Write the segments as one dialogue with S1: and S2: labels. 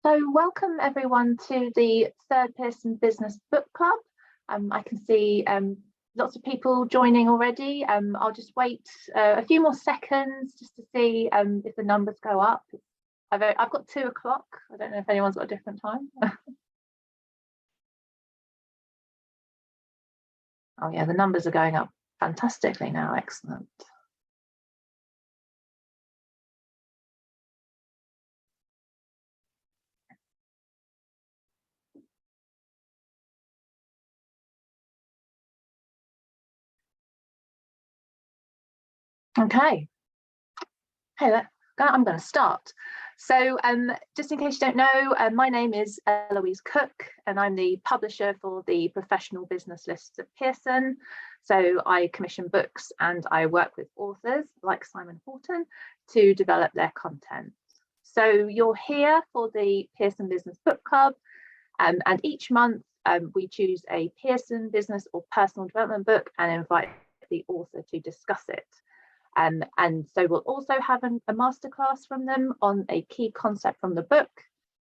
S1: So welcome everyone to the third Pearson Business Book Club. I can see lots of people joining already. I'll just wait a few more seconds just to see if the numbers go up. I've got 2 o'clock. I don't know if anyone's got a different time. Oh yeah, the numbers are going up fantastically now. Excellent. Okay. Hey, I'm going to start. So just in case you don't know, my name is Eloise Cook and I'm the publisher for the professional business lists at Pearson. So I commission books and I work with authors like Simon Horton to develop their content. So you're here for the Pearson Business Book Club, and each month we choose a Pearson business or personal development book and invite the author to discuss it. And so we'll also have a masterclass from them on a key concept from the book.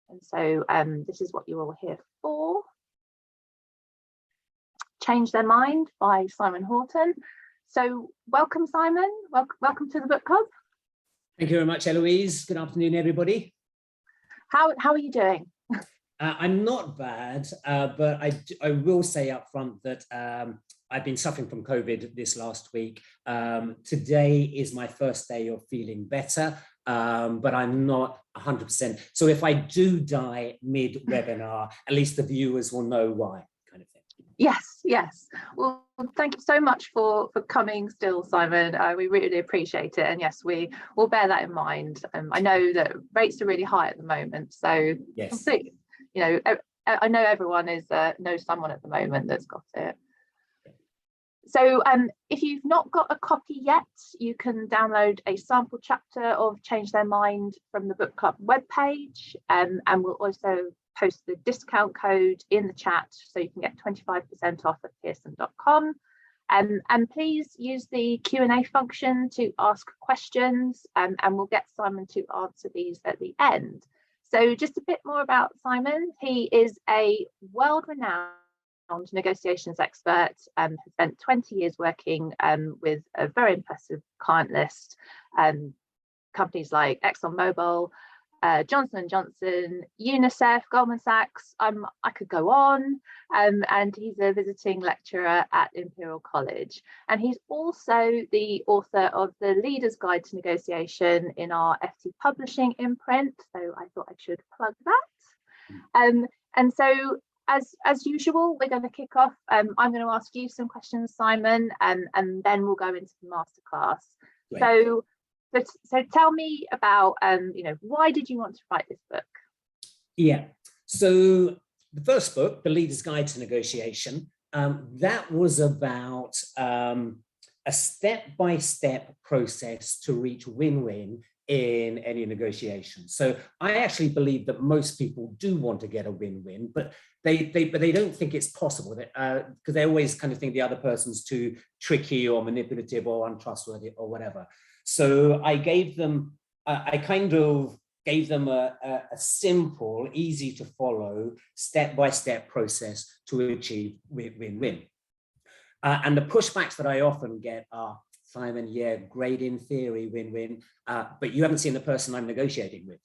S1: And so this is what you're all here for. Change Their Mind by Simon Horton. So welcome, Simon. Welcome to the book club.
S2: Thank you very much, Eloise. Good afternoon, everybody.
S1: How are you doing?
S2: I'm not bad, but I will say up front that I've been suffering from COVID this last week. Today is my first day of feeling better, but I'm not 100%. So if I do die mid-webinar, at least the viewers will know why, kind of thing.
S1: Yes. Well, thank you so much for coming still, Simon. We really appreciate it. And yes, we will bear that in mind. I know that rates are really high at the moment. So
S2: yes.
S1: You know, I know everyone knows someone at the moment that's got it. So if you've not got a copy yet, you can download a sample chapter of Change Their Mind from the book club webpage, and we'll also post the discount code in the chat so you can get 25% off at pearson.com. And please use the Q&A function to ask questions, and we'll get Simon to answer these at the end. So just a bit more about Simon. He is a world-renowned negotiations expert, has spent 20 years working with a very impressive client list, companies like ExxonMobil, Johnson & Johnson, UNICEF, Goldman Sachs. I could go on, and he's a visiting lecturer at Imperial College, and he's also the author of the Leader's Guide to Negotiation in our FT Publishing imprint, so I thought I should plug that. And so as usual, we're going to kick off. I'm going to ask you some questions, Simon, and then we'll go into the masterclass. So tell me about, why did you want to write this book?
S2: Yeah, so the first book, The Leader's Guide to Negotiation, that was about a step-by-step process to reach win-win in any negotiation. So I actually believe that most people do want to get a win-win, but they don't think it's possible, because they always kind of think the other person's too tricky or manipulative or untrustworthy or whatever. So I gave them, I kind of gave them a simple, easy to follow, step-by-step process to achieve win-win. And the pushbacks that I often get are, Simon, yeah, great in theory, win-win, but you haven't seen the person I'm negotiating with.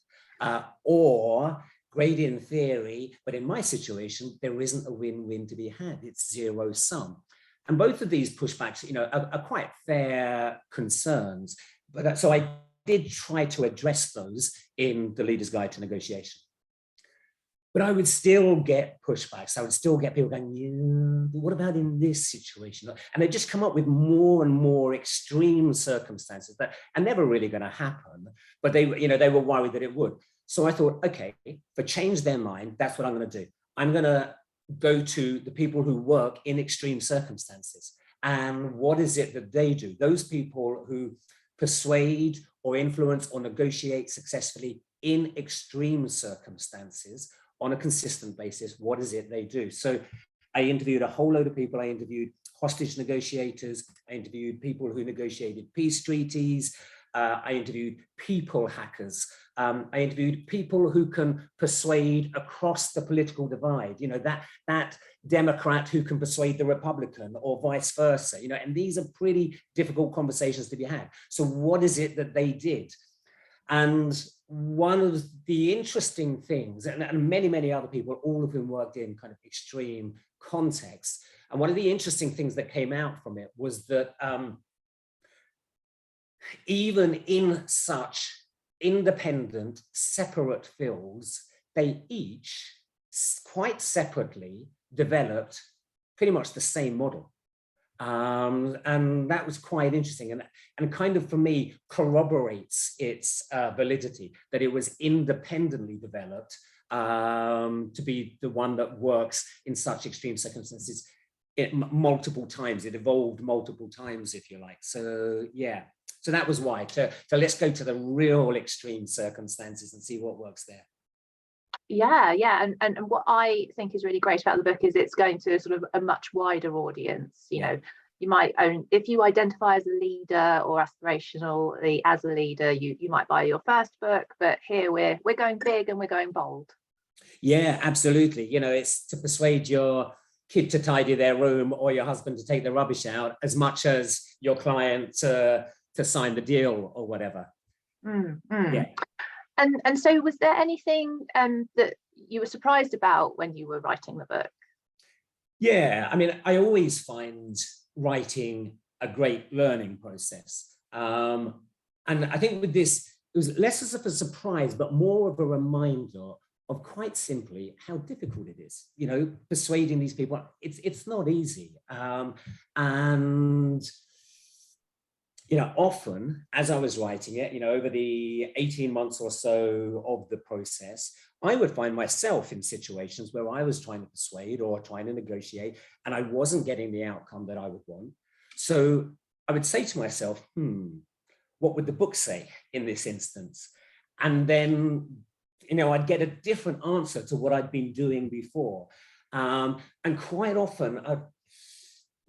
S2: Or great in theory, but in my situation, there isn't a win-win to be had. It's zero sum. And both of these pushbacks, are quite fair concerns. But so I did try to address those in the Leader's Guide to Negotiation. But I would still get pushbacks. I would still get people going, yeah, what about in this situation? And they just come up with more and more extreme circumstances that are never really going to happen. But they were worried that it would. So I thought, okay, for Change Their Mind, that's what I'm going to do. I'm going to go to the people who work in extreme circumstances. And what is it that they do? Those people who persuade or influence or negotiate successfully in extreme circumstances on a consistent basis, what is it they do? So I interviewed a whole load of people. I interviewed hostage negotiators. I interviewed people who negotiated peace treaties. I interviewed people hackers. I interviewed people who can persuade across the political divide, you know, that Democrat who can persuade the Republican or vice versa, you know, and these are pretty difficult conversations to be had. So what is it that they did? And one of the interesting things, and many, many other people, all of whom worked in kind of extreme contexts, and one of the interesting things that came out from it was that even in such independent, separate fields, they each quite separately developed pretty much the same model. And that was quite interesting, and kind of for me corroborates its validity, that it was independently developed to be the one that works in such extreme circumstances multiple times. It evolved multiple times, if you like. So yeah, so that was why. So let's go to the real extreme circumstances and see what works there.
S1: Yeah, yeah, and what I think is really great about the book is it's going to sort of a much wider audience. You know, you might own, if you identify as a leader or aspirationally as a leader, you might buy your first book, but here we're going big and we're going bold. Yeah,
S2: absolutely. You know, it's to persuade your kid to tidy their room or your husband to take the rubbish out as much as your client to sign the deal or whatever. Yeah.
S1: And so was there anything that you were surprised about when you were writing the book?
S2: Yeah, I mean, I always find writing a great learning process. And I think with this, it was less as of a surprise, but more of a reminder of quite simply how difficult it is. You know, persuading these people, it's not easy. And you know, often as I was writing it, you know, over the 18 months or so of the process, I would find myself in situations where I was trying to persuade or trying to negotiate, and I wasn't getting the outcome that I would want. So I would say to myself, what would the book say in this instance? And then, you know, I'd get a different answer to what I'd been doing before. And quite often,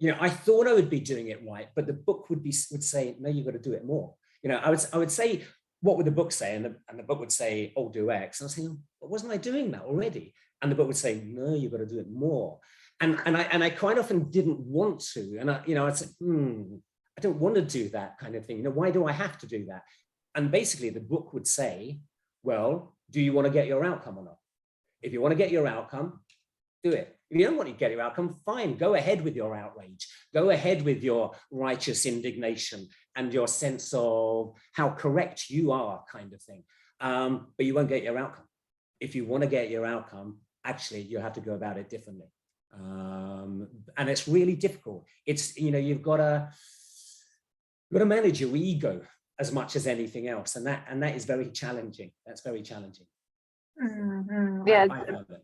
S2: you know, I thought I would be doing it right, but the book would say, no, you've got to do it more. You know, I would say, what would the book say? And the book would say, oh, do X. And I was saying, but wasn't I doing that already? And the book would say, no, you've got to do it more. And I quite often didn't want to. And you know, I'd say, I don't want to do that kind of thing. You know, why do I have to do that? And basically the book would say, well, do you want to get your outcome or not? If you want to get your outcome, do it. If you don't want to get your outcome, fine, go ahead with your outrage. Go ahead with your righteous indignation and your sense of how correct you are, kind of thing. But you won't get your outcome. If you want to get your outcome, actually, you have to go about it differently. And it's really difficult. It's, you know, you've got to manage your ego as much as anything else. And that is very challenging. That's very challenging.
S1: Yeah.
S2: I found it.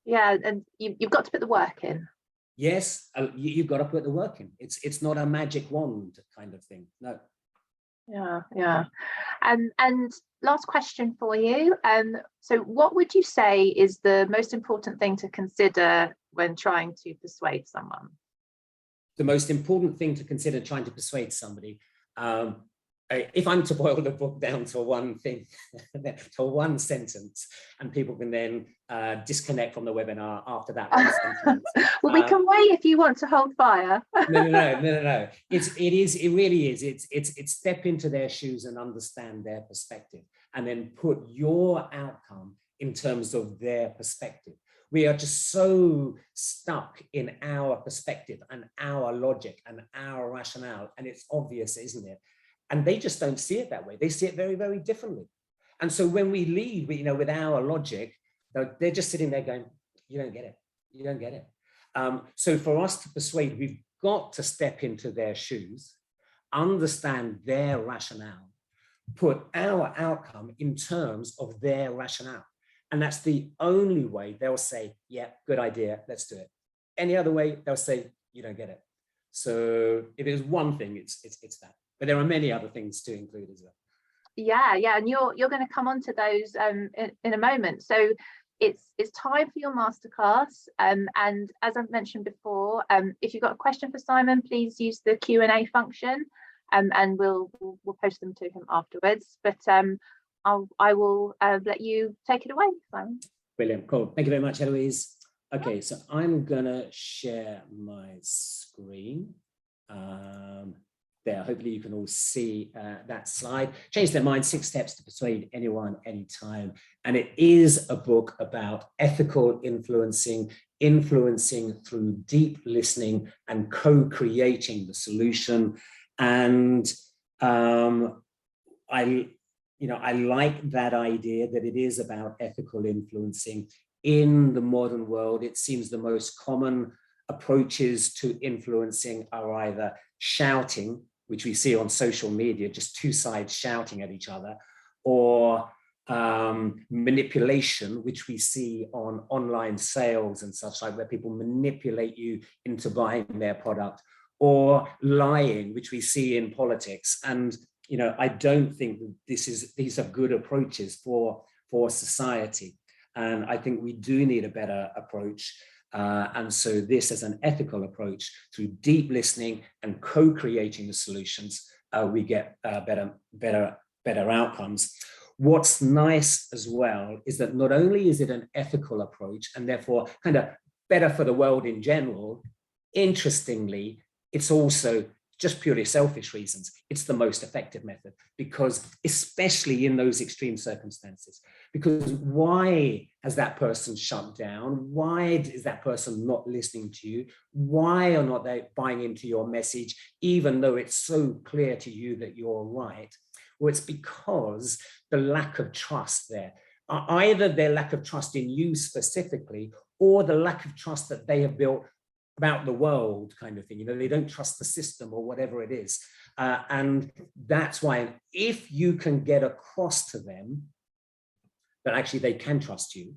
S1: Yeah, and you've got to put the work in.
S2: Yes, you've got to put the work in. It's not a magic wand kind of thing. No.
S1: Yeah. And last question for you. So what would you say is the most important thing to consider when trying to persuade someone?
S2: The most important thing to consider trying to persuade somebody, if I'm to boil the book down to one thing, to one sentence, and people can then disconnect from the webinar after that one sentence.
S1: Well, we can wait if you want to hold fire.
S2: No. It really is. It's step into their shoes and understand their perspective, and then put your outcome in terms of their perspective. We are just so stuck in our perspective and our logic and our rationale, and it's obvious, isn't it? And they just don't see it that way. They see it very, very differently. And so when we lead, with our logic, they're just sitting there going, you don't get it. You don't get it. So for us to persuade, we've got to step into their shoes, understand their rationale, put our outcome in terms of their rationale. And that's the only way they'll say, yeah, good idea, let's do it. Any other way, they'll say, you don't get it. So if there's one thing, it's that. But there are many other things to include as well. Yeah,
S1: and you're going to come on to those in a moment. So it's time for your masterclass. And as I've mentioned before, if you've got a question for Simon, please use the Q&A function. and we'll post them to him afterwards. But I will let you take it away, Simon.
S2: Brilliant, cool. Thank you very much, Eloise. Okay, so I'm gonna share my screen. There, hopefully you can all see that slide. Change Their Mind, 6 Steps to Persuade Anyone, Anytime. And it is a book about ethical influencing through deep listening and co-creating the solution. And I like that idea that it is about ethical influencing. In the modern world, it seems the most common approaches to influencing are either shouting, which we see on social media, just two sides shouting at each other, or manipulation, which we see on online sales and such like, where people manipulate you into buying their product, or lying, which we see in politics. And I don't think that these are good approaches for society. And I think we do need a better approach. And so this is an ethical approach. Through deep listening and co-creating the solutions, we get better outcomes. What's nice as well is that not only is it an ethical approach and therefore kind of better for the world in general, interestingly, it's also just purely selfish reasons. It's the most effective method, because especially in those extreme circumstances, because why has that person shut down? Why is that person not listening to you? Why are not they buying into your message, even though it's so clear to you that you're right? Well, it's because the lack of trust there, either their lack of trust in you specifically, or the lack of trust that they have built about the world, kind of thing. They don't trust the system or whatever it is. And that's why, if you can get across to them that actually they can trust you,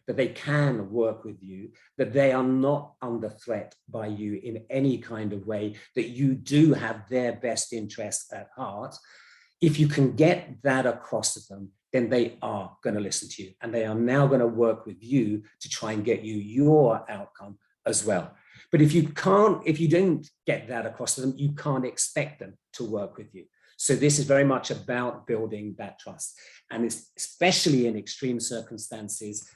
S2: that they can work with you, that they are not under threat by you in any kind of way, that you do have their best interests at heart, if you can get that across to them, then they are going to listen to you. And they are now going to work with you to try and get you your outcome as well. But if you don't get that across to them, you can't expect them to work with you. So this is very much about building that trust. And it's especially in extreme circumstances,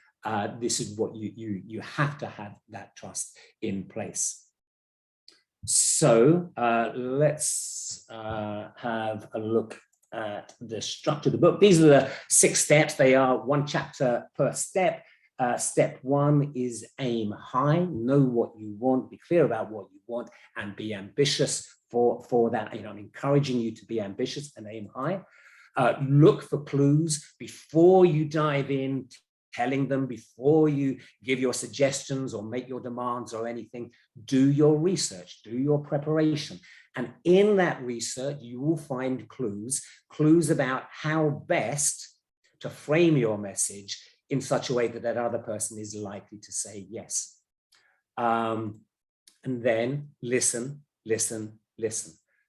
S2: this is what you have to have that trust in place. So let's have a look at the structure of the book. These are the 6 steps. They are 1 chapter per step. Step 1 is aim high, know what you want, be clear about what you want, and be ambitious for that. I'm encouraging you to be ambitious and aim high. Look for clues before you dive in, telling them, before you give your suggestions or make your demands or anything. Do your research, do your preparation. And in that research, you will find clues about how best to frame your message in such a way that that other person is likely to say yes. And then listen.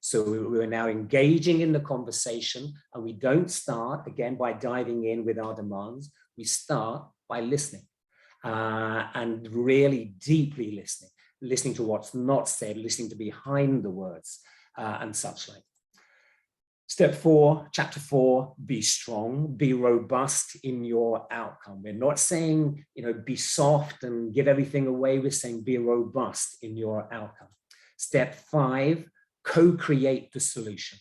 S2: So we're now engaging in the conversation, and we don't start, again, by diving in with our demands. We start by listening and really deeply listening to what's not said, listening to behind the words and such like. Step 4, chapter 4, be strong, be robust in your outcome. We're not saying, be soft and give everything away. We're saying be robust in your outcome. Step 5, co-create the solution.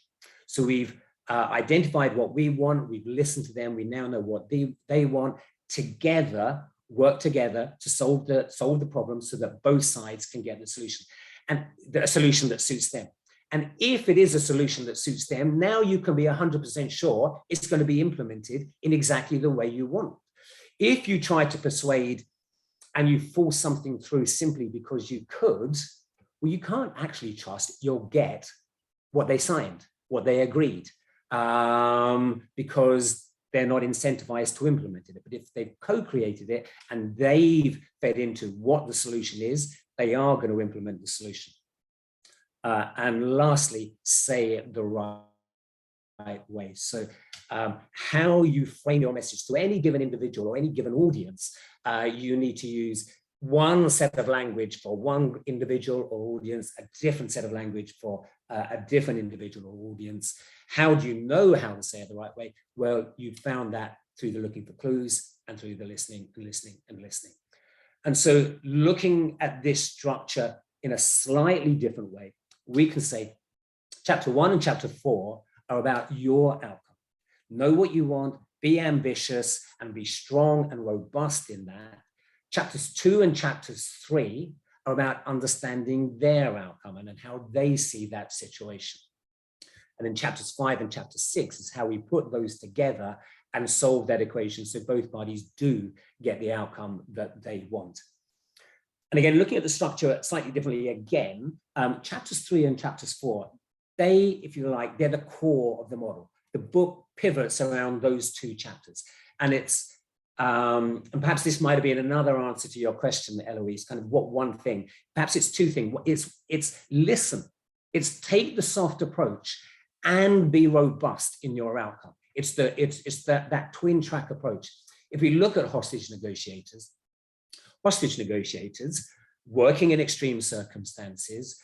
S2: So we've identified what we want. We've listened to them. We now know what they want. Together, work together to solve the problem so that both sides can get the solution, and a solution that suits them. And if it is a solution that suits them, now you can be 100% sure it's going to be implemented in exactly the way you want. If you try to persuade and you force something through simply because you could, well, you can't actually trust you'll get what they signed, what they agreed, because they're not incentivized to implement it. But if they've co-created it and they've fed into what the solution is, they are going to implement the solution. And lastly, say it the right way. So how you frame your message to any given individual or any given audience, you need to use one set of language for one individual or audience, a different set of language for a different individual or audience. How do you know how to say it the right way? Well, you found that through the looking for clues and through the listening and listening and listening. And so looking at this structure in a slightly different way, we can say chapter 1 and chapter 4 are about your outcome. Know what you want, be ambitious, and be strong and robust in that. Chapters 2 and chapters 3 are about understanding their outcome and how they see that situation. And then chapters 5 and chapter 6 is how we put those together and solve that equation so both parties do get the outcome that they want. And again, looking at the structure slightly differently again, chapters 3 and chapters 4, they, if you like, they're the core of the model. The book pivots around those two chapters. And it's, and perhaps this might have been another answer to your question, Eloise, kind of what one thing, perhaps it's two things. It's listen, it's take the soft approach and be robust in your outcome. It's that twin track approach. If we look at hostage negotiators working in extreme circumstances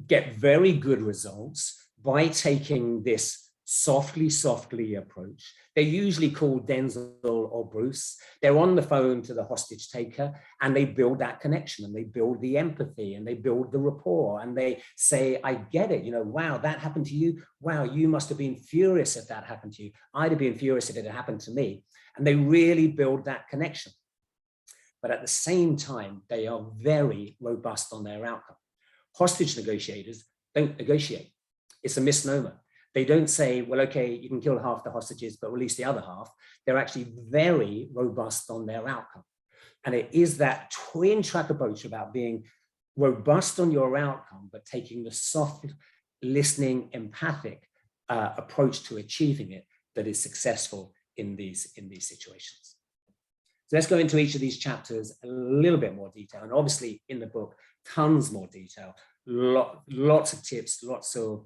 S2: get very good results by taking this softly approach. They're usually called Denzel or Bruce. They're on the phone to the hostage taker and they build that connection and they build the empathy and they build the rapport and they say, I get it, you know, wow, that happened to you. Wow, you must have been furious if that happened to you. I'd have been furious if it had happened to me. And they really build that connection. But at the same time, they are very robust on their outcome. Hostage negotiators don't negotiate. It's a misnomer. They don't say, well, okay, you can kill half the hostages, but release the other half. They're actually very robust on their outcome. And it is that twin track approach about being robust on your outcome, but taking the soft, listening, empathic approach to achieving it that is successful in these situations. So let's go into each of these chapters a little bit more detail. And obviously in the book, tons more detail, lots of tips, lots of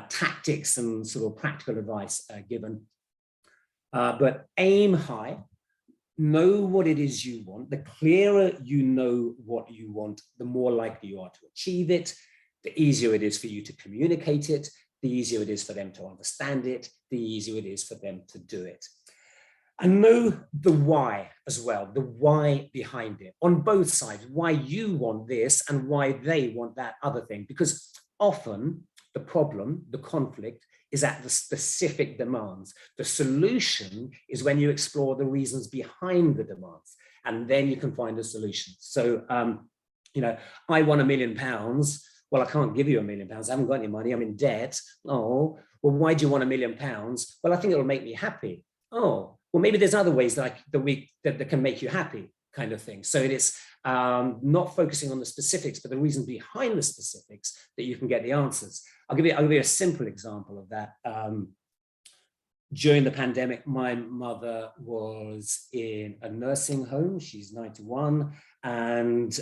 S2: tactics and sort of practical advice given. But aim high, know what it is you want. The clearer you know what you want, the more likely you are to achieve it. The easier it is for you to communicate it. The easier it is for them to understand it. The easier it is for them to do it. And know the why as well, the why behind it on both sides, why you want this and why they want that other thing. Because often the problem, the conflict, is at the specific demands. The solution is when you explore the reasons behind the demands, and then you can find a solution. So, you know, I want £1 million. Well, I can't give you £1 million. I haven't got any money. I'm in debt. Oh, well, why do you want £1 million? Well, I think it'll make me happy. Oh, well, maybe there's other ways that can make you happy, kind of thing. So it is not focusing on the specifics, but the reason behind the specifics that you can get the answers. I'll give you a simple example of that. During the pandemic, my mother was in a nursing home. She's 91, and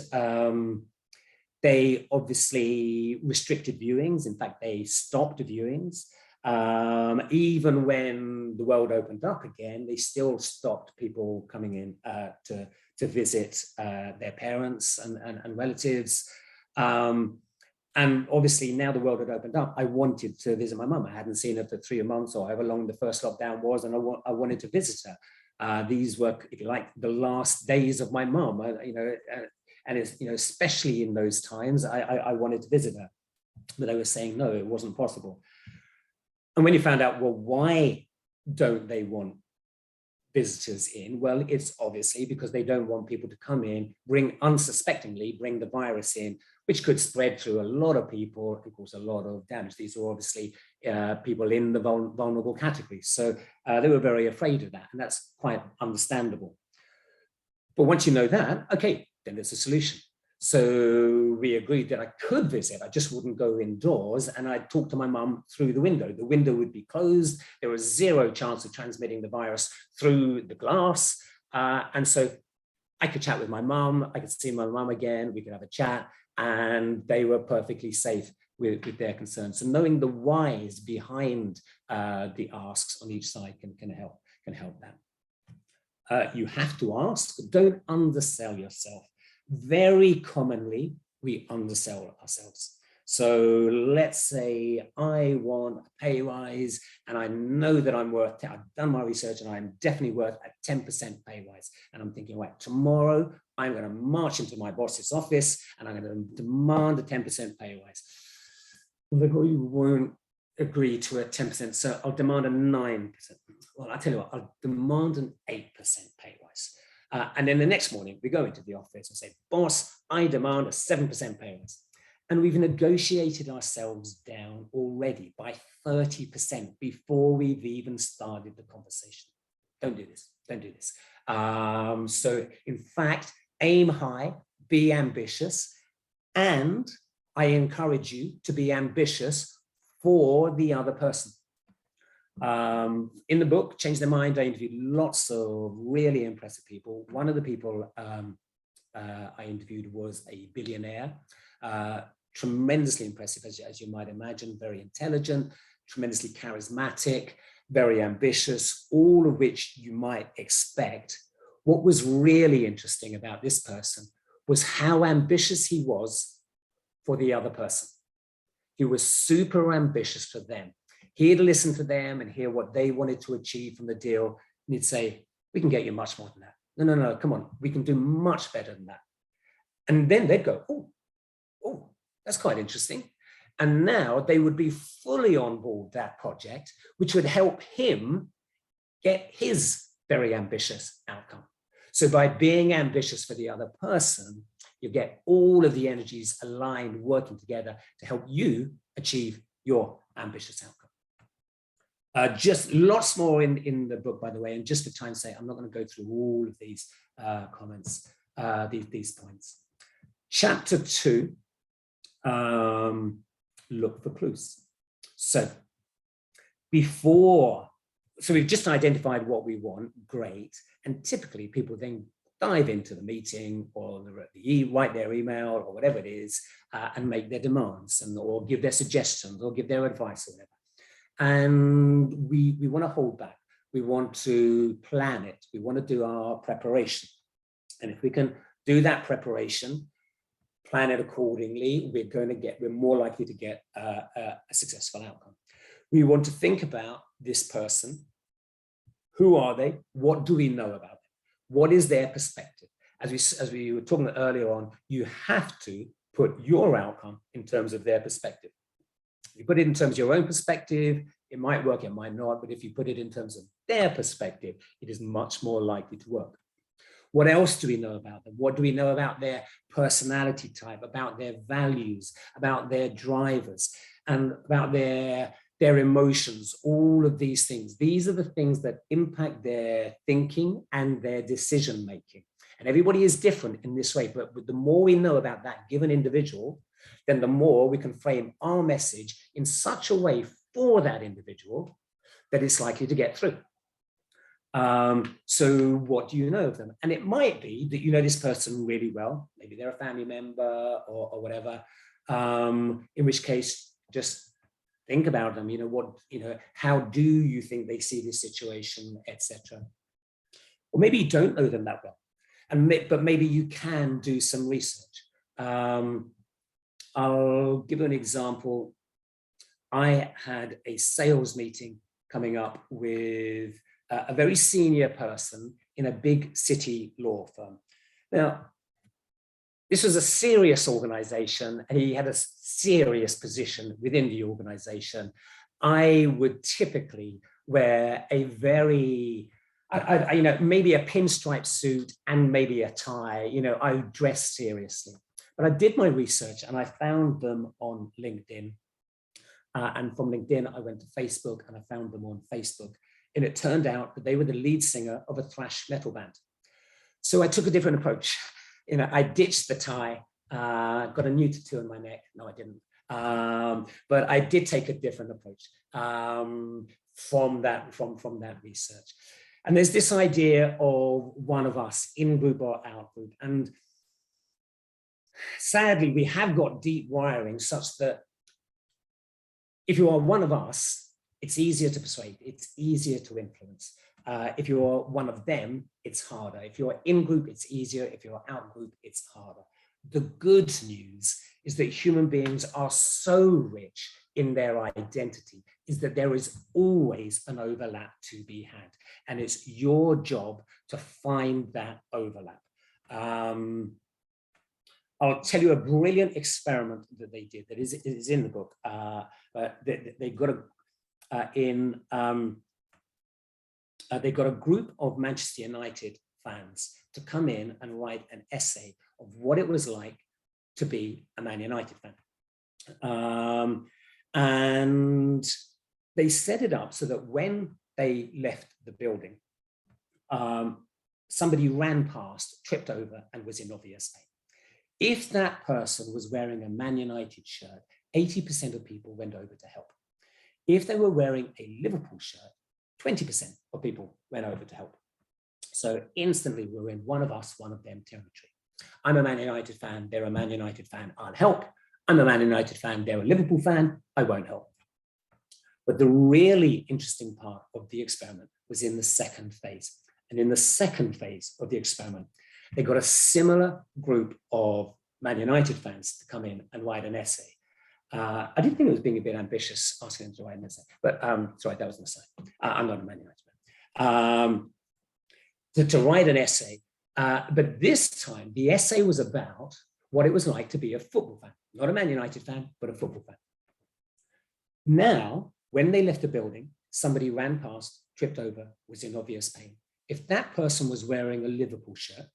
S2: they obviously restricted viewings. In fact, they stopped viewings. Even when the world opened up again, they still stopped people coming in to visit their parents and relatives. And obviously now the world had opened up, I wanted to visit my mum. I hadn't seen her for 3 months or however long the first lockdown was, and I wanted to visit her. These were, if you like, the last days of my mum, you know, and it's, you know, especially in those times, I wanted to visit her, but they were saying no, it wasn't possible. And when you found out, well, why don't they want visitors in? Well, it's obviously because they don't want people to come in, unsuspectingly bring the virus in, which could spread through a lot of people and cause a lot of damage. These are obviously people in the vulnerable categories. So they were very afraid of that, and that's quite understandable. But once you know that, okay, then there's a solution. So we agreed that I could visit, I just wouldn't go indoors, and I'd talk to my mum through the window. The window would be closed. There was zero chance of transmitting the virus through the glass. And so I could chat with my mum, I could see my mum again, we could have a chat, and they were perfectly safe with their concerns. So knowing the whys behind the asks on each side can help that. You have to ask, don't undersell yourself. Very commonly, we undersell ourselves. So let's say I want a pay rise and I know that I'm worth, I've done my research and I'm definitely worth a 10% pay rise. And I'm thinking, right, tomorrow I'm going to march into my boss's office and I'm going to demand a 10% pay rise. Well, they probably won't agree to a 10%, so I'll demand a 9%. Well, I'll tell you what, I'll demand an 8% pay rise. And then the next morning, we go into the office and say, boss, I demand a 7% pay rise. And we've negotiated ourselves down already by 30% before we've even started the conversation. Don't do this, don't do this. So in fact, aim high, be ambitious, and I encourage you to be ambitious for the other person. In the book, Change Their Mind, I interviewed lots of really impressive people. One of the people I interviewed was a billionaire, tremendously impressive, as you might imagine, very intelligent, tremendously charismatic, very ambitious, all of which you might expect. What was really interesting about this person was how ambitious he was for the other person. He was super ambitious for them. He'd listen to them and hear what they wanted to achieve from the deal. And he'd say, we can get you much more than that. No, no, no, come on. We can do much better than that. And then they'd go, oh, that's quite interesting. And now they would be fully on board that project, which would help him get his very ambitious outcome. So by being ambitious for the other person, you get all of the energies aligned, working together to help you achieve your ambitious outcome. Just lots more in the book, by the way, and just for time's sake, I'm not going to go through all of these comments, these points. Chapter 2, look for clues. So we've just identified what we want, great, and typically people then dive into the meeting or write their email or whatever it is and make their demands or give their suggestions or give their advice or whatever. And we want to hold back. We want to plan it. We want to do our preparation. And if we can do that preparation, plan it accordingly, we're more likely to get a successful outcome. We want to think about this person. Who are they? What do we know about them? What is their perspective? As we were talking earlier on, you have to put your outcome in terms of their perspective. If you put it in terms of your own perspective, it might work, it might not, but if you put it in terms of their perspective, it is much more likely to work. What else do we know about them? What do we know about their personality type, about their values, about their drivers, and about their emotions, all of these things. These are the things that impact their thinking and their decision making. And everybody is different in this way, but the more we know about that given individual, then the more we can frame our message in such a way for that individual that it's likely to get through. So what do you know of them? And it might be that you know this person really well. Maybe they're a family member or whatever, in which case just think about them, how do you think they see this situation, etc. Or maybe you don't know them that well, but maybe you can do some research. I'll give you an example. I had a sales meeting coming up with a very senior person in a big city law firm. Now, this was a serious organization, and he had a serious position within the organization. I would typically wear a very, maybe a pinstripe suit and maybe a tie. I would dress seriously. But I did my research and I found them on LinkedIn. And from LinkedIn, I went to Facebook and I found them on Facebook. And it turned out that they were the lead singer of a thrash metal band. So I took a different approach. I ditched the tie, got a new tattoo on my neck. No, I didn't. But I did take a different approach from that research. And there's this idea of one of us, in group or out group. And sadly, we have got deep wiring such that if you are one of us, it's easier to persuade, it's easier to influence. If you're one of them, it's harder. If you're in group, it's easier. If you're out group, it's harder. The good news is that human beings are so rich in their identity, is that there is always an overlap to be had. And it's your job to find that overlap. I'll tell you a brilliant experiment that they did that is in the book. They got they got a group of Manchester United fans to come in and write an essay of what it was like to be a Man United fan. And they set it up so that when they left the building, somebody ran past, tripped over, and was in obvious pain. If that person was wearing a Man United shirt, 80% of people went over to help. If they were wearing a Liverpool shirt, 20% of people went over to help. So instantly we're in one of us, one of them territory. I'm a Man United fan, they're a Man United fan, I'll help. I'm a Man United fan, they're a Liverpool fan, I won't help. But the really interesting part of the experiment was in the second phase. And in the second phase of the experiment, they got a similar group of Man United fans to come in and write an essay. I did think it was being a bit ambitious asking them to write an essay, but sorry, that was an aside. I'm not a Man United fan. To write an essay, but this time the essay was about what it was like to be a football fan, not a Man United fan, but a football fan. Now, when they left the building, somebody ran past, tripped over, was in obvious pain. If that person was wearing a Liverpool shirt,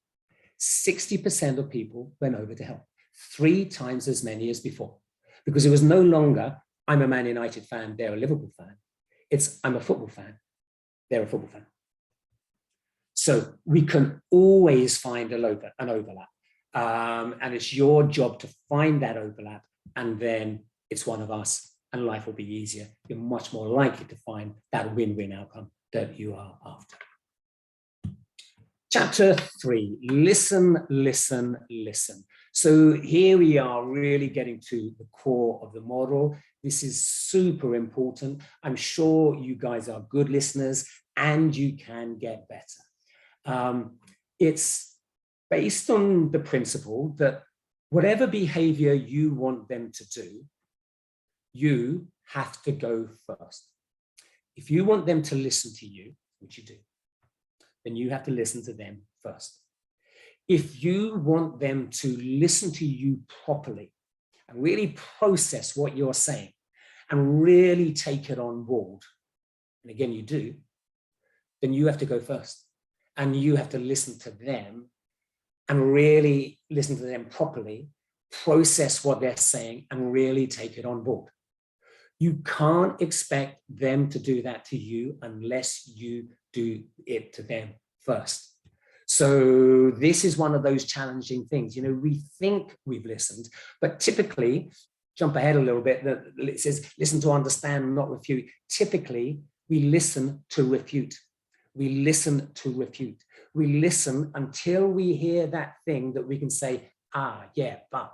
S2: 60% of people went over to help, 3 times as many as before, because it was no longer, I'm a Man United fan, they're a Liverpool fan. It's, I'm a football fan, they're a football fan. So we can always find an overlap. And it's your job to find that overlap, and then it's one of us, and life will be easier. You're much more likely to find that win-win outcome that you are after. Chapter 3, listen, listen, listen. So here we are really getting to the core of the model. This is super important. I'm sure you guys are good listeners and you can get better. It's based on the principle that whatever behavior you want them to do, you have to go first. If you want them to listen to you, which you do, then you have to listen to them first. If you want them to listen to you properly and really process what you're saying and really take it on board, and again, you do, then you have to go first and you have to listen to them and really listen to them properly, process what they're saying and really take it on board. You can't expect them to do that to you unless you do it to them first. So this is one of those challenging things. You know, we think we've listened, but typically, jump ahead a little bit, it says, listen to understand, not refute. Typically, we listen to refute. We listen to refute. We listen until we hear that thing that we can say, ah, yeah, but.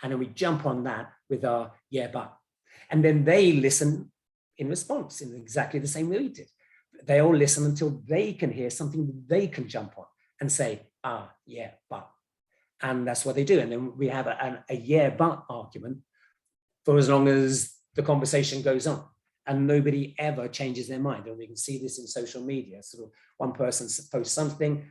S2: And then we jump on that with our yeah, but. And then they listen in response in exactly the same way we did. They all listen until they can hear something that they can jump on and say, ah, yeah, but. And that's what they do. And then we have a yeah, but argument for as long as the conversation goes on. And nobody ever changes their mind. And we can see this in social media. So one person posts something,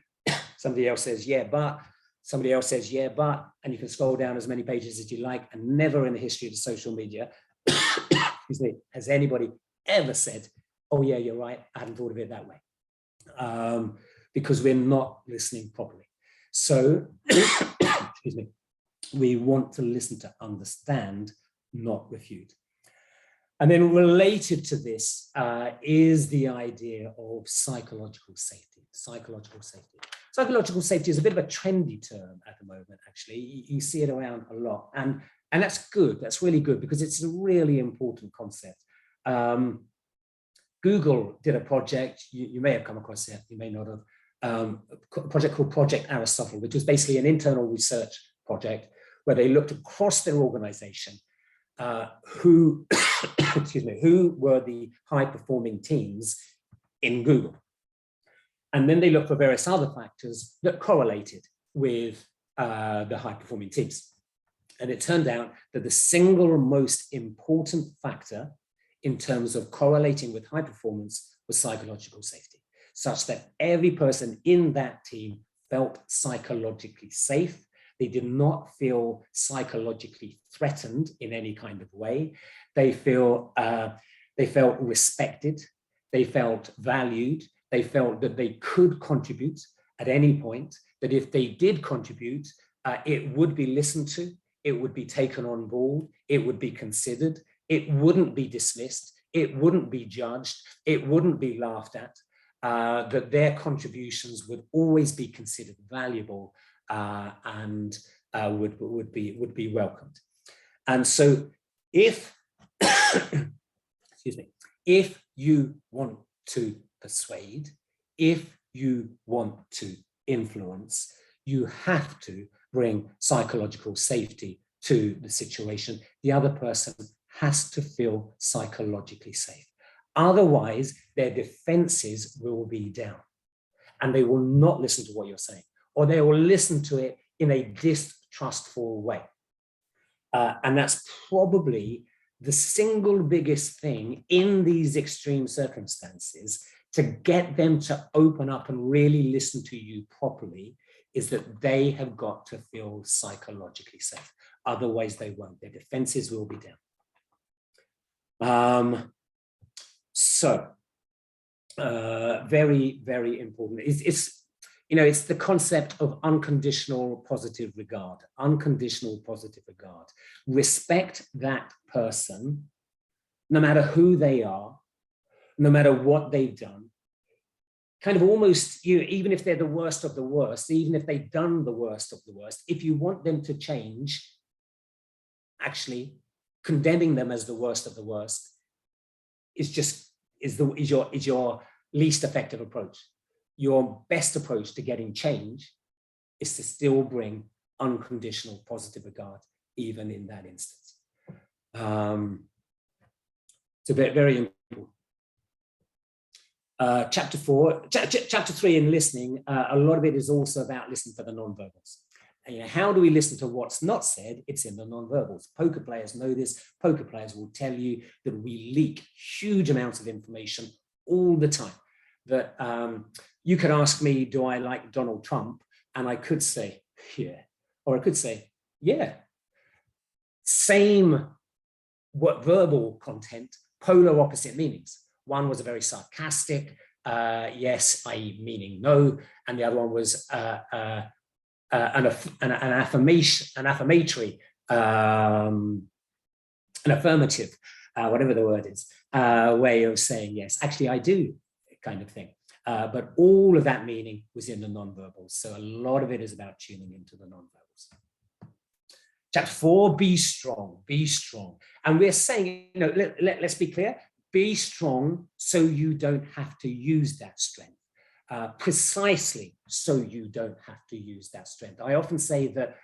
S2: somebody else says, yeah, but. Somebody else says, yeah, but. And you can scroll down as many pages as you like. And never in the history of social media, excuse me, has anybody ever said, oh yeah, you're right, I hadn't thought of it that way. Because we're not listening properly. So, excuse me, we want to listen to understand, not refute. And then related to this is the idea of psychological safety. Psychological safety. Psychological safety is a bit of a trendy term at the moment, actually. You see it around a lot. And that's good. That's really good because it's a really important concept. Google did a project, you may have come across it, you may not have, a project called Project Aristotle, which was basically an internal research project where they looked across their organization who, excuse me, who were the high performing teams in Google. And then they looked for various other factors that correlated with the high-performing teams. And it turned out that the single most important factor in terms of correlating with high performance was psychological safety, such that every person in that team felt psychologically safe. They did not feel psychologically threatened in any kind of way. They felt respected. They felt valued. They felt that they could contribute at any point, that if they did contribute, it would be listened to, it would be taken on board, it would be considered, it wouldn't be dismissed, it wouldn't be judged, it wouldn't be laughed at, that their contributions would always be considered valuable and would be welcomed. And so if, excuse me, if you want to persuade, if you want to influence, you have to bring psychological safety to the situation. The other person has to feel psychologically safe. Otherwise, their defenses will be down and they will not listen to what you're saying, or they will listen to it in a distrustful way. And that's probably the single biggest thing in these extreme circumstances to get them to open up and really listen to you properly, is that they have got to feel psychologically safe. Otherwise, they won't. Their defenses will be down. Very, very important. It's the concept of unconditional positive regard. Unconditional positive regard. Respect that person, no matter who they are, no matter what they've done. Kind of almost, even if they're the worst of the worst, even if they've done the worst of the worst, if you want them to change, actually condemning them as the worst of the worst is your least effective approach. Your best approach to getting change is to still bring unconditional positive regard, even in that instance. It's a very important. Chapter 3 in listening, a lot of it is also about listening for the non-verbals. How do we listen to what's not said? It's in the non-verbals. Poker players know this. Poker players will tell you that we leak huge amounts of information all the time. That you could ask me, do I like Donald Trump? And I could say, yeah. Or I could say, yeah. Same verbal content, polar opposite meanings. One was a very sarcastic, yes, i.e. meaning no, and the other one was an affirmatory, an affirmative, whatever the word is, way of saying yes, actually I do, kind of thing. But all of that meaning was in the non-verbals. So a lot of it is about tuning into the non-verbals. Chapter 4, be strong, be strong. And we're saying, let's be clear, be strong so you don't have to use that strength. Precisely so you don't have to use that strength. I often say that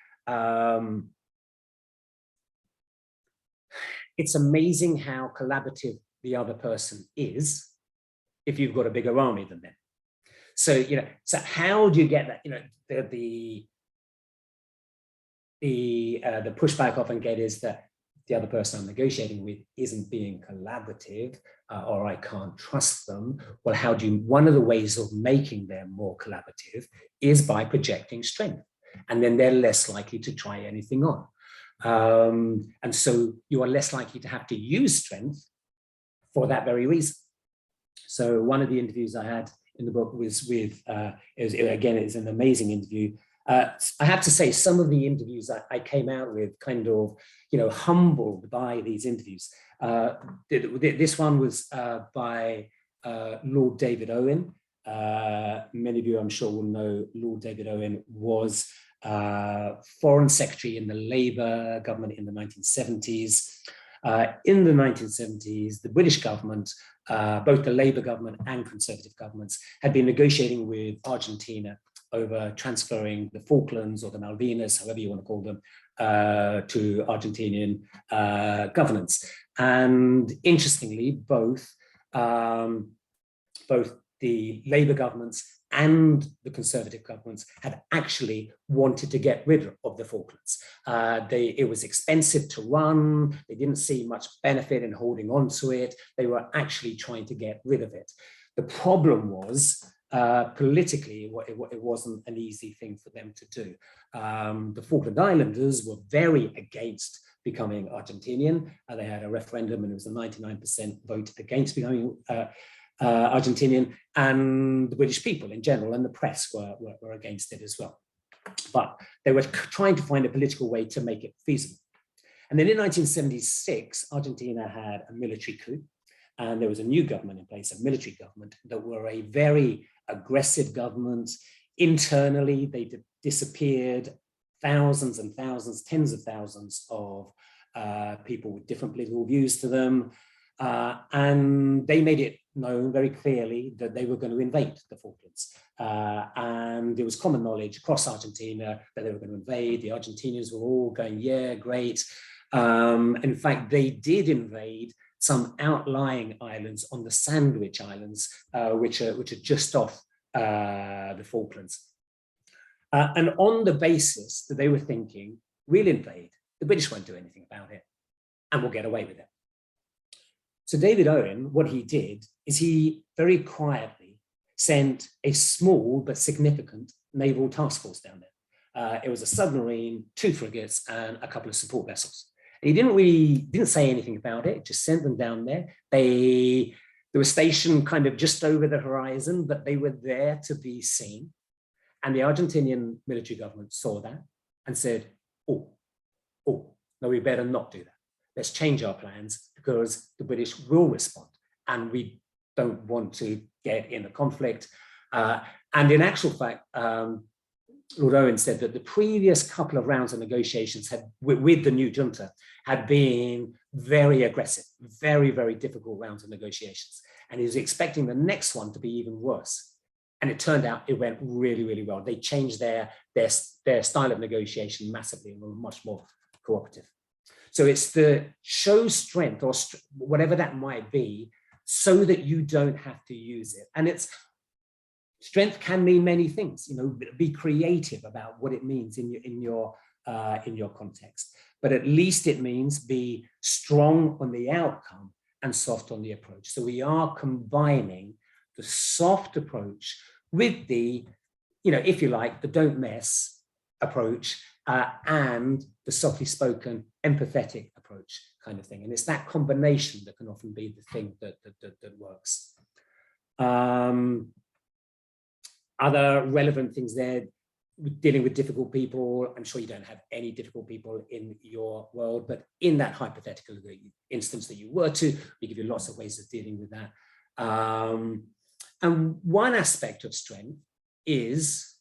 S2: it's amazing how collaborative the other person is if you've got a bigger army than them. So, so how do you get that? The pushback I often get is that the other person I'm negotiating with isn't being collaborative, or I can't trust them. Well, one of the ways of making them more collaborative is by projecting strength. And then they're less likely to try anything on. And so you are less likely to have to use strength for that very reason. So one of the interviews I had in the book was with, it's an amazing interview. I have to say, some of the interviews I came out with kind of, humbled by these interviews. This one was by Lord David Owen. Many of you, I'm sure, will know Lord David Owen was Foreign Secretary in the Labour government in the 1970s. In the 1970s, the British government, both the Labour government and Conservative governments, had been negotiating with Argentina over transferring the Falklands or the Malvinas, however you want to call them, to Argentinian governance. And interestingly, both the Labour governments and the Conservative governments had actually wanted to get rid of the Falklands. It was expensive to run. They didn't see much benefit in holding on to it. They were actually trying to get rid of it. The problem was, politically, it wasn't an easy thing for them to do. The Falkland Islanders were very against becoming Argentinian. They had a referendum and it was a 99% vote against becoming Argentinian, and the British people in general and the press were against it as well. But they were trying to find a political way to make it feasible. And then in 1976, Argentina had a military coup, and there was a new government in place, a military government, that were a very aggressive government. Internally, they disappeared thousands and thousands, tens of thousands of people with different political views to them. And they made it known very clearly that they were going to invade the Falklands. And it was common knowledge across Argentina that they were going to invade. The Argentinians were all going, yeah, great. In fact, they did invade some outlying islands on the Sandwich Islands, which are just off the Falklands. And on the basis that they were thinking, we'll invade, the British won't do anything about it, and we'll get away with it. So David Owen, what he did is he very quietly sent a small but significant naval task force down there. It was a submarine, 2 frigates, and a couple of support vessels. And he didn't say anything about it, just sent them down there. They were stationed kind of just over the horizon, but they were there to be seen. And the Argentinian military government saw that and said, oh, no, we better not do that. Let's change our plans because the British will respond and we don't want to get in a conflict. And in actual fact, Lord Owen said that the previous couple of rounds of negotiations with the new junta had been very aggressive, very, very difficult rounds of negotiations. And he was expecting the next one to be even worse. And it turned out it went really, really well. They changed their style of negotiation massively and were much more cooperative. So it's the show strength or whatever that might be so that you don't have to use it. And strength can mean many things, be creative about what it means in your context. But at least it means be strong on the outcome and soft on the approach. So we are combining the soft approach with the, if you like, the don't mess approach and the softly spoken, empathetic approach kind of thing. And it's that combination that can often be the thing that works. Other relevant things there, dealing with difficult people. I'm sure you don't have any difficult people in your world, but in that hypothetical instance that you were to, we give you lots of ways of dealing with that. And one aspect of strength is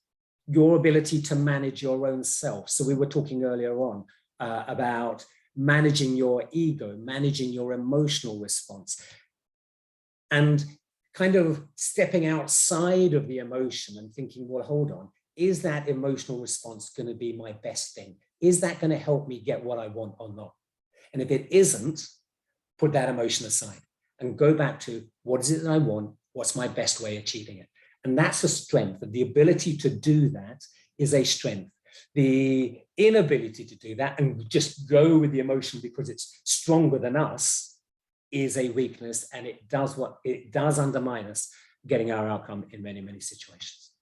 S2: your ability to manage your own self. So we were talking earlier on about managing your ego, managing your emotional response, and kind of stepping outside of the emotion and thinking, well, hold on, is that emotional response going to be my best thing? Is that going to help me get what I want or not? And if it isn't, put that emotion aside and go back to what is it that I want? What's my best way of achieving it? And that's a strength. The ability to do that is a strength. The inability to do that and just go with the emotion because it's stronger than us is a weakness, and it does undermine us getting our outcome in many, many situations.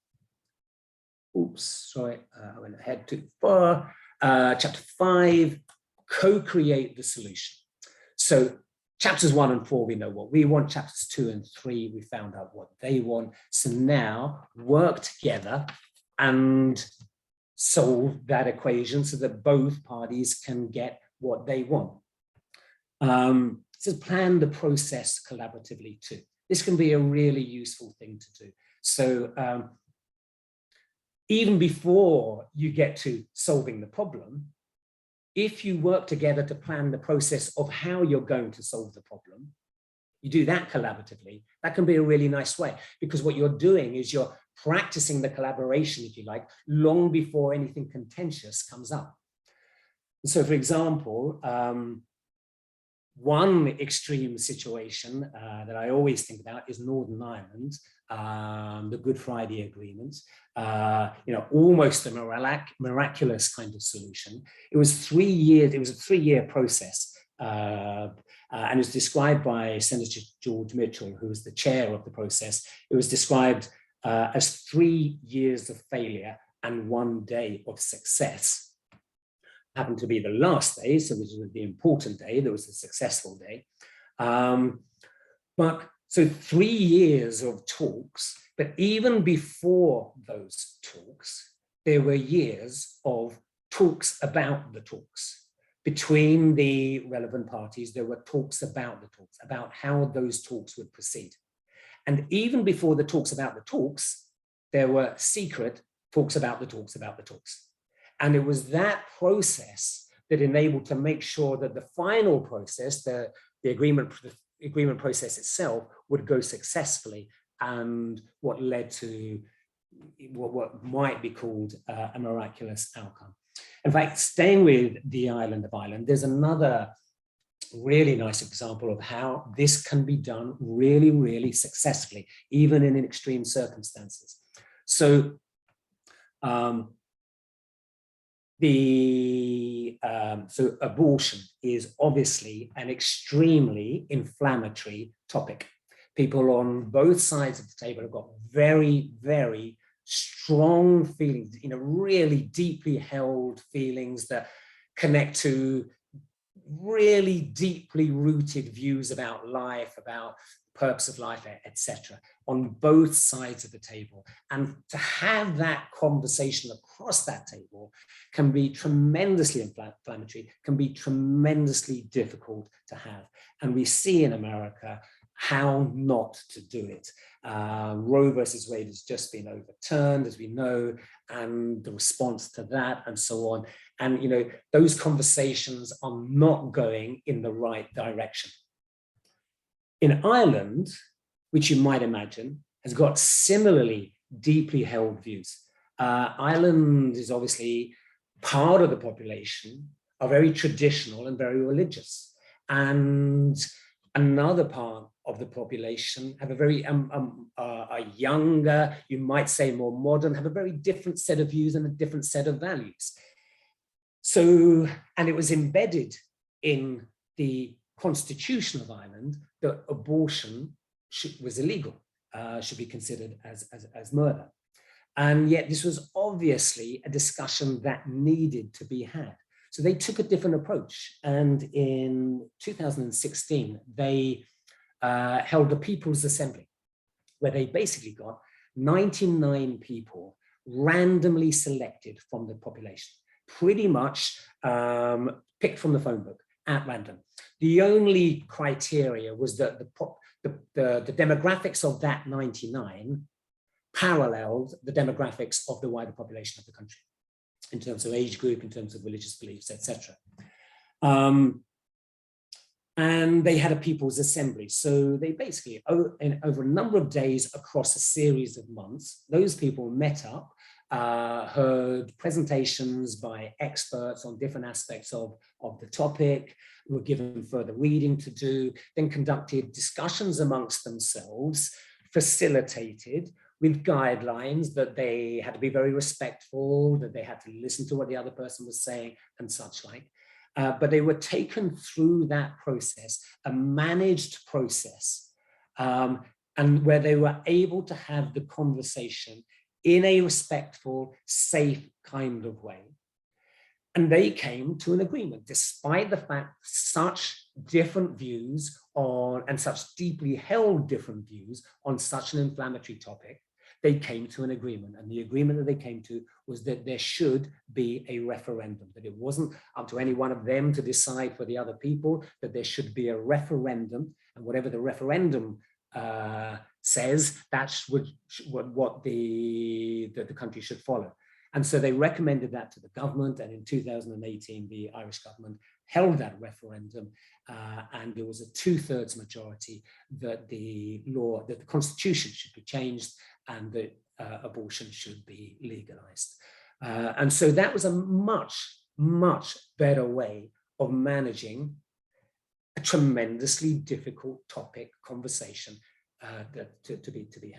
S2: Oops, sorry, I went ahead too far. Chapter 5, co-create the solution. So chapters 1 and 4, we know what we want. Chapters 2 and 3, we found out what they want. So now work together and solve that equation so that both parties can get what they want. It says plan the process collaboratively too. This can be a really useful thing to do. So even before you get to solving the problem, if you work together to plan the process of how you're going to solve the problem, you do that collaboratively, that can be a really nice way, because what you're doing is you're practicing the collaboration, if you like, long before anything contentious comes up. And so, for example, one extreme situation that I always think about is Northern Ireland, the Good Friday Agreement, almost a miraculous kind of solution. It was 3 years, it was a 3-year process, and it was described by Senator George Mitchell, who was the chair of the process. It was described as 3 years of failure and 1 day of success. Happened to be the last day, so which was the important day, that was a successful day. But so 3 years of talks, but even before those talks, there were years of talks about the talks. Between the relevant parties, there were talks about the talks, about how those talks would proceed. And even before the talks about the talks, there were secret talks about the talks about the talks. And it was that process that enabled to make sure that the final process, the agreement process itself, would go successfully, and what led to what might be called a miraculous outcome. In fact, staying with the island of Ireland, there's another really nice example of how this can be done really, really successfully, even in extreme circumstances. So, so abortion is obviously an extremely inflammatory topic. People on both sides of the table have got very, very strong feelings, really deeply held feelings that connect to really deeply rooted views about life, about purpose of life, etc., on both sides of the table. And to have that conversation across that table can be tremendously inflammatory, can be tremendously difficult to have. And we see in America how not to do it. Roe versus Wade has just been overturned, as we know, and the response to that and so on. And those conversations are not going in the right direction. In Ireland, which you might imagine, has got similarly deeply held views. Ireland is obviously part of the population are very traditional and very religious. And another part of the population have a very a younger, you might say more modern, have a very different set of views and a different set of values. So, and it was embedded in the Constitution of Ireland that abortion was illegal, should be considered as murder. And yet this was obviously a discussion that needed to be had. So they took a different approach. And in 2016, they held a People's Assembly, where they basically got 99 people randomly selected from the population, pretty much picked from the phone book at random. The only criteria was that the demographics of that 99 paralleled the demographics of the wider population of the country in terms of age group, in terms of religious beliefs, etc. And they had a People's Assembly. So they basically, over a number of days across a series of months, those people met up, heard presentations by experts on different aspects of the topic, were given further reading to do, then conducted discussions amongst themselves, facilitated with guidelines that they had to be very respectful, that they had to listen to what the other person was saying and such like. But they were taken through that process, a managed process, and where they were able to have the conversation in a respectful, safe kind of way. And they came to an agreement, despite the fact such different views on, and such deeply held different views on such an inflammatory topic. They came to an agreement, and the agreement that they came to was that there should be a referendum, that it wasn't up to any one of them to decide for the other people, that there should be a referendum, and whatever the referendum says, that's what the country should follow. And so they recommended that to the government, and in 2018, the Irish government held that referendum, and there was a 2/3 majority that the constitution should be changed and that abortion should be legalized. And so that was a much, much better way of managing a tremendously difficult topic conversation to be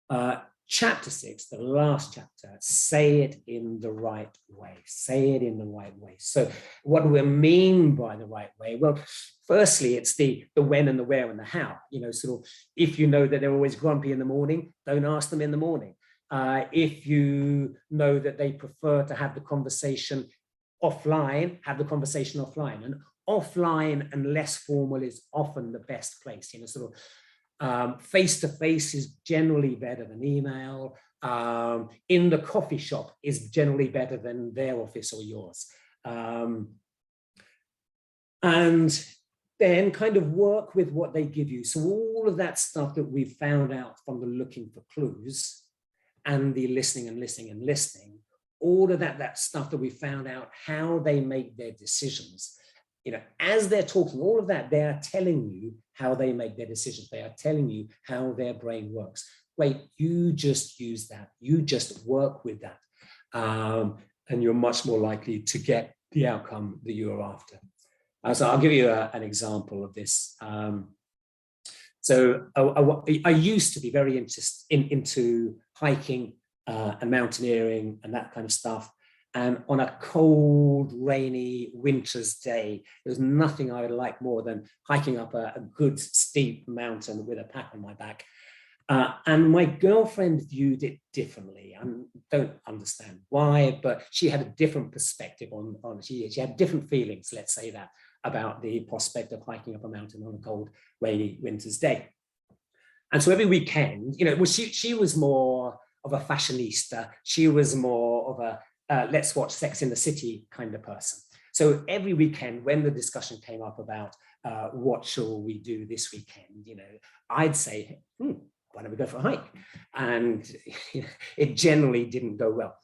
S2: had. Chapter 6, the last chapter, say it in the right way. Say it in the right way. So what do we mean by the right way? Well, firstly, it's the when and the where and the how. You know, sort of, if you know that they're always grumpy in the morning, don't ask them in the morning. If you know that they prefer to have the conversation offline, have the conversation offline. And offline and less formal is often the best place. You know, sort of, face-to-face is generally better than email. In the coffee shop is generally better than their office or yours. And then kind of work with what they give you. So all of that stuff that we've found out from the looking for clues and the listening and listening and listening, all of that stuff that we found out, how they make their decisions. You know, as they're talking, all of that, they are telling you how they make their decisions. They are telling you how their brain works. Wait, you just use that. You just work with that. And you're much more likely to get the outcome that you're after. So I'll give you an example of this. So I used to be very into hiking and mountaineering and that kind of stuff. And on a cold, rainy winter's day, there's nothing I would like more than hiking up a good steep mountain with a pack on my back. And my girlfriend viewed it differently. I don't understand why, but she had a different perspective she had different feelings, let's say that, about the prospect of hiking up a mountain on a cold, rainy winter's day. And so every weekend, you know, well, she was more of a fashionista. She was more of a let's watch Sex in the City kind of person. So every weekend when the discussion came up about what shall we do this weekend, you know, I'd say, why don't we go for a hike? And it generally didn't go well.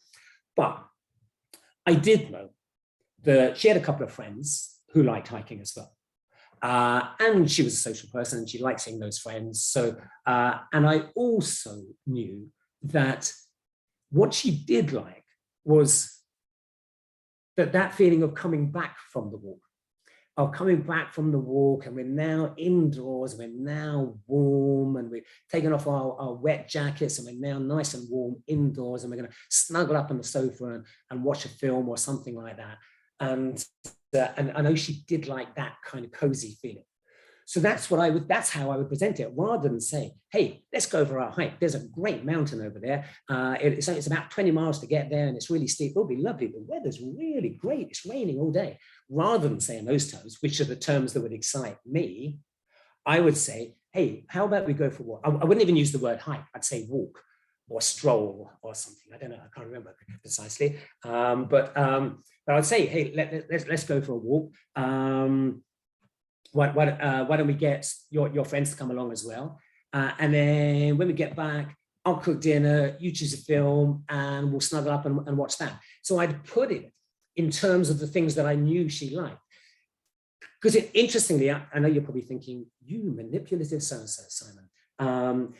S2: But I did know that she had a couple of friends who liked hiking as well. And she was a social person and she liked seeing those friends. So, and I also knew that what she did like was that feeling of coming back from the walk, and we're now indoors, we're now warm, and we've taken off our wet jackets, and we're now nice and warm indoors, and we're going to snuggle up on the sofa and watch a film or something like that. And I know she did like that kind of cozy feeling. So that's how I would present it, rather than say, hey, let's go for our hike. There's a great mountain over there. It's about 20 miles to get there and it's really steep. It'll be lovely. The weather's really great. It's raining all day. Rather than saying those terms, which are the terms that would excite me, I would say, hey, how about we go for a walk? I wouldn't even use the word hike. I'd say walk or stroll or something. I don't know. I can't remember precisely. But I'd say, hey, let's go for a walk. Why don't we get your friends to come along as well? And then when we get back, I'll cook dinner, you choose a film, and we'll snuggle up and watch that. So I'd put it in terms of the things that I knew she liked. Because interestingly, I know you're probably thinking, you manipulative so-and-so, Simon.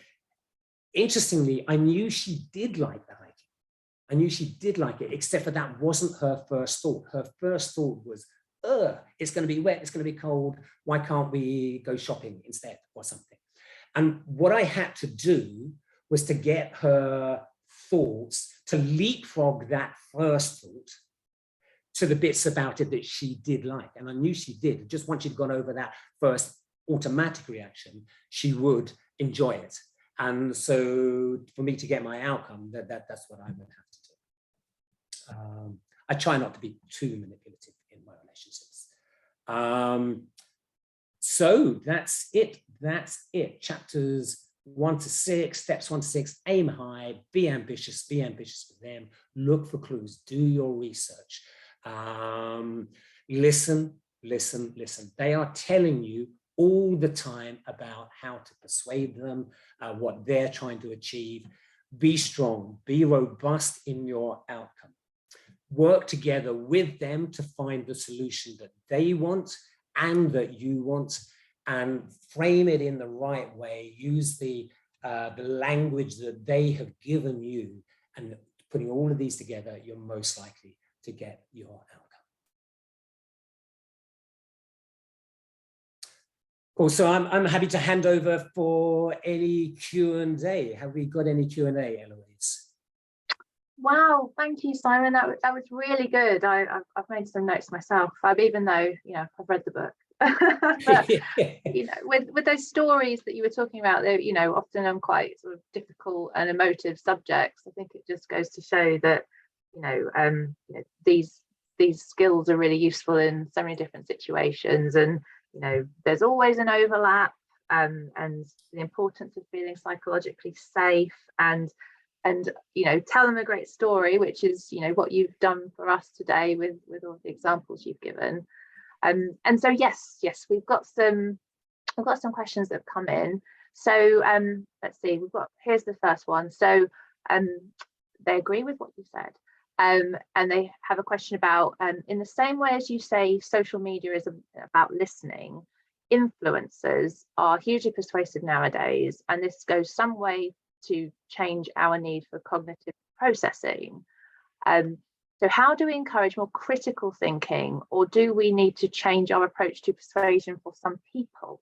S2: Interestingly, I knew she did like the hiking. I knew she did like it, except for that wasn't her first thought. Her first thought was, it's going to be wet, it's going to be cold, why can't we go shopping instead or something? And what I had to do was to get her thoughts to leapfrog that first thought to the bits about it that she did like. And I knew she did. Just once she'd gone over that first automatic reaction, she would enjoy it. And so for me to get my outcome, that's what I would have to do. I try not to be too manipulative in my relationships. So that's it. Chapters 1 to 6, steps 1 to 6, aim high, be ambitious for them, look for clues, do your research. Listen. They are telling you all the time about how to persuade them, what they're trying to achieve. Be strong, be robust in your outcome. Work together with them to find the solution that they want and that you want, and frame it in the right way. Use the language that they have given you, and putting all of these together, you're most likely to get your outcome. Cool. So I'm happy to hand over for any Q&A. Have we got any Q&A, Eloise?
S1: Wow, thank you, Simon. That was really good. I've made some notes myself. Even though I've read the book, but with those stories that you were talking about, they're often on quite sort of difficult and emotive subjects. I think it just goes to show that these skills are really useful in so many different situations, and there's always an overlap, and the importance of feeling psychologically safe, and tell them a great story, which is what you've done for us today with all the examples you've given. And so yes, we've got some questions that have come in. So let's see, here's the first one. So they agree with what you said, and they have a question about, in the same way as you say social media is about listening, influencers are hugely persuasive nowadays, and this goes some way to change our need for cognitive processing. So how do we encourage more critical thinking, or do we need to change our approach to persuasion for some people?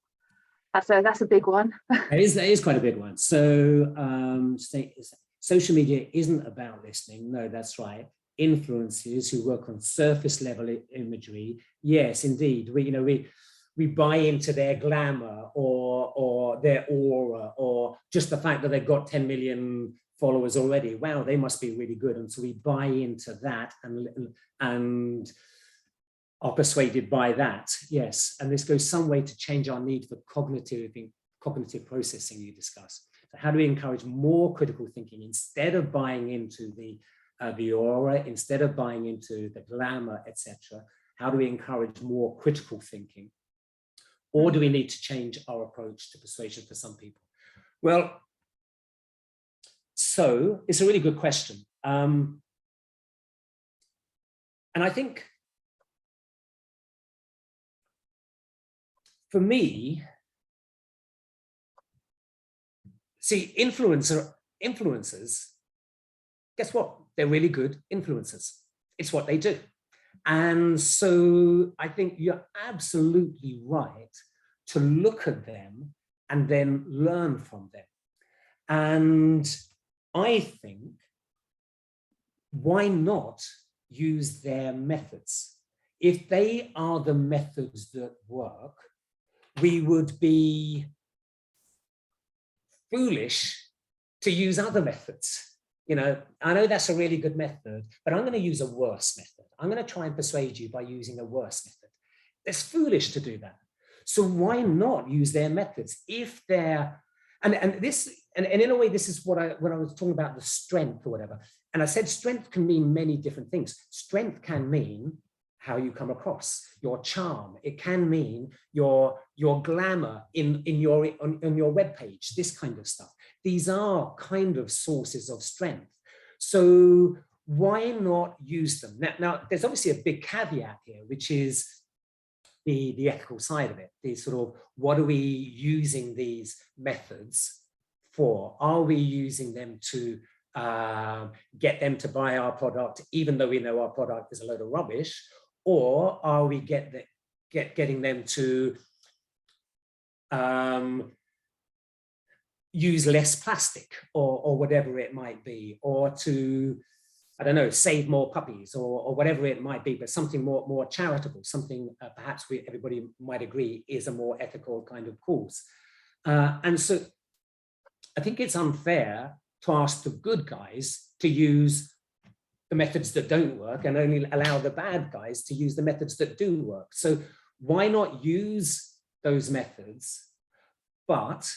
S1: That's a big one.
S2: That is quite a big one. So social media isn't about listening. No, that's right. Influencers who work on surface level imagery. Yes, indeed. We buy into their glamour or their aura, or just the fact that they've got 10 million followers already. Wow, they must be really good. And so we buy into that and are persuaded by that. Yes, and this goes some way to change our need for cognitive processing you discuss. So how do we encourage more critical thinking instead of buying into the aura, instead of buying into the glamour, etc.? How do we encourage more critical thinking? Or do we need to change our approach to persuasion for some people? Well, so it's a really good question. And I think for me, see, influencers, guess what? They're really good influencers. It's what they do. And so I think you're absolutely right to look at them and then learn from them. And I think, why not use their methods? If they are the methods that work, we would be foolish to use other methods. I know that's a really good method, but I'm going to use a worse method. I'm going to try and persuade you by using a worse method. It's foolish to do that. So why not use their methods if they're, and in a way, this is when I was talking about the strength or whatever. And I said strength can mean many different things. Strength can mean how you come across, your charm. It can mean your glamour on your webpage, this kind of stuff. These are kind of sources of strength. So why not use them? Now there's obviously a big caveat here, which is the ethical side of it. The sort of, what are we using these methods for? Are we using them to get them to buy our product, even though we know our product is a load of rubbish? Or are we getting them to use less plastic or whatever it might be, or to, I don't know, save more puppies or whatever it might be, but something more charitable, something perhaps everybody might agree is a more ethical kind of cause. And so I think it's unfair to ask the good guys to use the methods that don't work and only allow the bad guys to use the methods that do work. So why not use those methods, but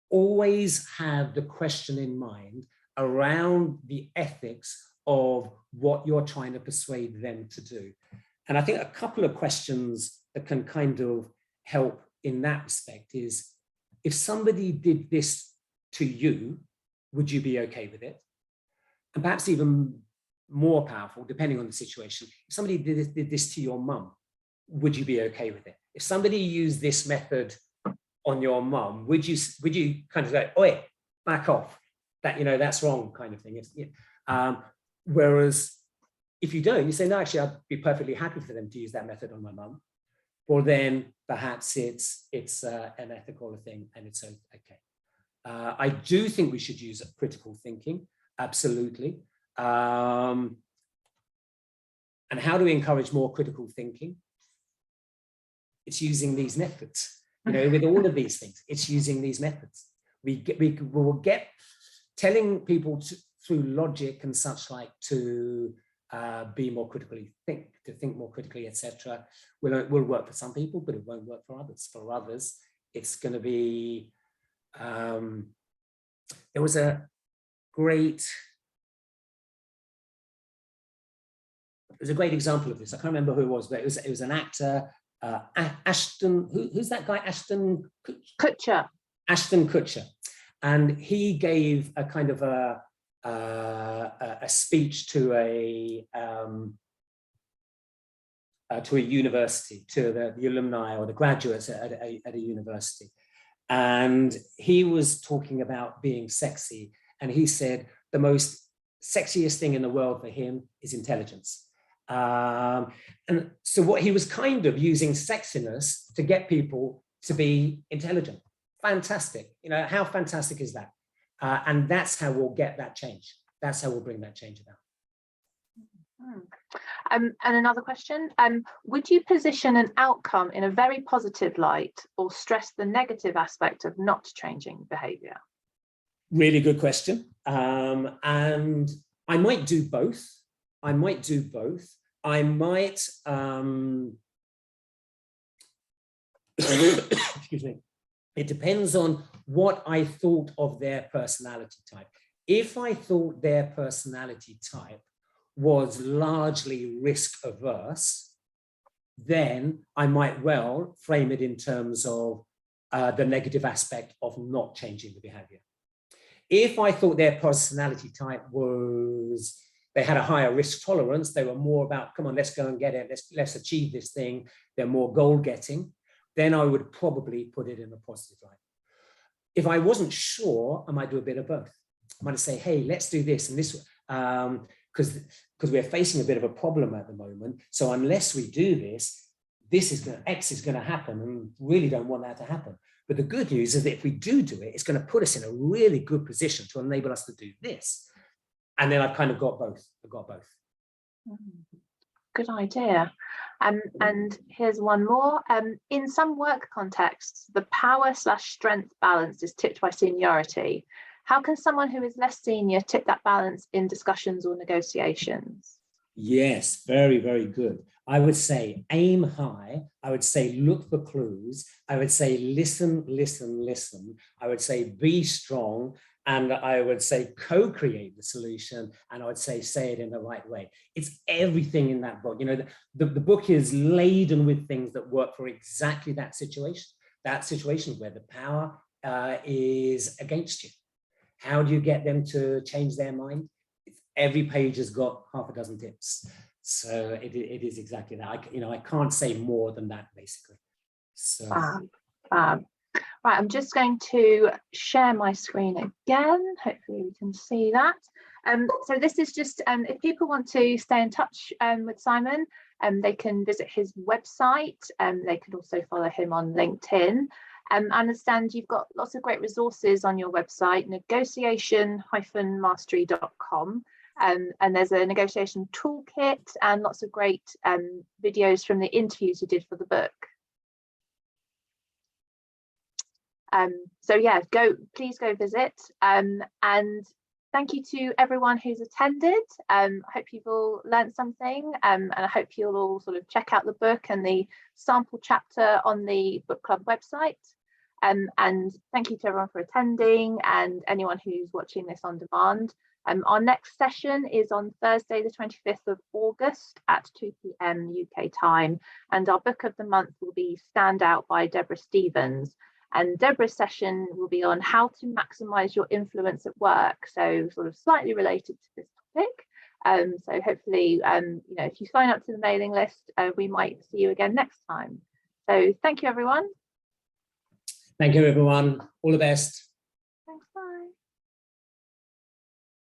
S2: always have the question in mind around the ethics of what you're trying to persuade them to do? And I think a couple of questions that can kind of help in that respect is, if somebody did this to you, would you be okay with it? And perhaps even more powerful, depending on the situation, if somebody did this to your mum, would you be okay with it? If somebody used this method on your mum, would you kind of go, oi, back off, that, that's wrong, kind of thing? Whereas if you don't, you say, no, actually, I'd be perfectly happy for them to use that method on my mum. well, then perhaps it's an ethical thing and it's okay. I do think we should use critical thinking, absolutely. And how do we encourage more critical thinking? It's using these methods. With all of these things, it's using these methods. We will get telling people through logic and such like to be more critically think more critically, etc. will work for some people, but it won't work for others. For others, it's going to be. There was a great. There's a great example of this. I can't remember who it was, but it was an actor, Ashton. Who's that guy? Ashton
S1: Kutcher.
S2: Ashton Kutcher, and he gave a kind of a speech to a university, to the alumni or the graduates at a university, and he was talking about being sexy, and he said the most sexiest thing in the world for him is intelligence. And so what he was kind of using sexiness to get people to be intelligent. Fantastic. How fantastic is that? And that's how we'll get that change. That's how we'll bring that change about.
S1: And another question, would you position an outcome in a very positive light or stress the negative aspect of not changing behavior?
S2: Really good question. And I might do both. I might, excuse me. It depends on what I thought of their personality type. If I thought their personality type was largely risk averse, then I might well frame it in terms of the negative aspect of not changing the behavior. If I thought their personality type was, they had a higher risk tolerance, they were more about, come on, let's go and get it, let's achieve this thing, they're more goal getting, then I would probably put it in a positive light. If I wasn't sure, I might do a bit of both. I might say, hey, let's do this and this, because we're facing a bit of a problem at the moment. So unless we do this, X is going to happen, and really don't want that to happen. But the good news is that if we do it, it's going to put us in a really good position to enable us to do this. And then I've kind of got both. I've got both.
S1: Good idea. And here's one more. In some work contexts, the power/strength balance is tipped by seniority. How can someone who is less senior tip that balance in discussions or negotiations?
S2: Yes, very, very good. I would say aim high. I would say look for clues. I would say listen, listen, listen. I would say be strong. And I would say co-create the solution. And I would say it in the right way. It's everything in that book. The book is laden with things that work for exactly that situation where the power is against you. How do you get them to change their mind? Every page has got half a dozen tips. So it is exactly that. I can't say more than that, basically. So.
S1: Right, I'm just going to share my screen again. Hopefully we can see that. So this is just, if people want to stay in touch with Simon, they can visit his website. They can also follow him on LinkedIn. I understand you've got lots of great resources on your website, negotiation-mastery.com. And there's a negotiation toolkit and lots of great videos from the interviews you did for the book. So yeah, please go visit. And thank you to everyone who's attended. I hope you've all learned something, and I hope you'll all sort of check out the book and the sample chapter on the book club website. And thank you to everyone for attending and anyone who's watching this on demand. Our next session is on Thursday, the 25th of August at 2 p.m. UK time. And our book of the month will be Stand Out by Deborah Stevens. And Deborah's session will be on how to maximize your influence at work. So sort of slightly related to this topic. So hopefully, if you sign up to the mailing list, we might see you again next time. So thank you, everyone.
S2: Thank you, everyone. All the best.